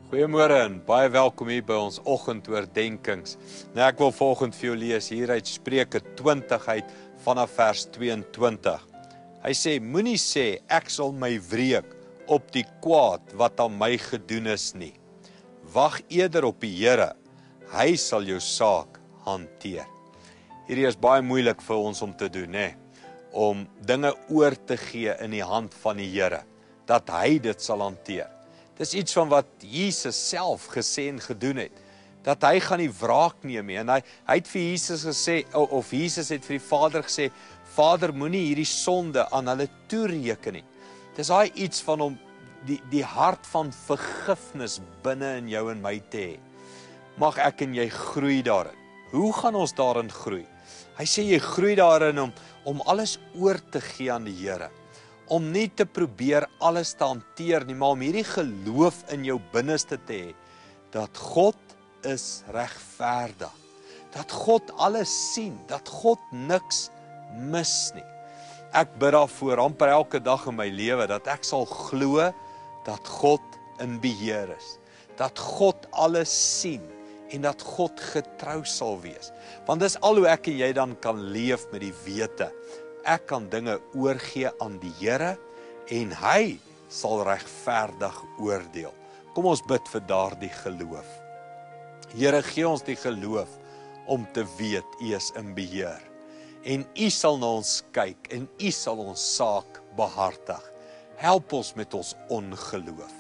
Goeiemôre en baie welkom hier by ons oggendoordenkings. Nou ek wil vanoggend vir jou lees hier uit Spreuke 20 uit vanaf vers 22. Hy sê, moenie sê ek sal my wreek op die kwaad wat aan my gedoen is nie. Wag eerder op die Here, hy sal jou saak hanteer. Hierdie is baie moeilik vir ons om te doen, om dinge oor te gee in die hand van die Here, dat hy dit sal hanteer. Dis iets van wat Jesus self gesê en gedoen het, dat hy gaan die wraak neem, en hy het vir Jesus gesê, of Jesus het vir die Vader gesê, Vader, moenie hierdie sonde aan hulle toereken nie. Dis daai iets van om die hart van vergifnis binne in jou en my te hê. Mag ek en jy groei daarin. Hoe gaan ons daarin groei? Hy sê jy groei daarin om alles oor te gee aan die Here. Om nie te probeer alles te hanteer nie, maar om hierdie geloof in jou binneste te hê, dat God is regverdig, dat God alles sien, dat God niks mis nie. Ek bid daarvoor amper elke dag in my lewe, dat ek sal glo dat God in beheer is, dat God alles sien, en dat God getrou sal wees. Want dis al hoe ek en jy dan kan leef met die wete, ek kan dinge oorgee aan die Here, en hy sal regverdig oordeel. Kom ons bid vir daardie geloof. Here, gee ons die geloof om te weet, U is in beheer. En U sal na ons kyk, en U sal ons saak behartig. Help ons met ons ongeloof.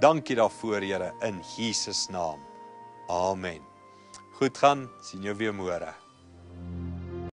Dankie daarvoor, Here, in Jesus naam. Amen. Goed gaan, sien jou weer môre.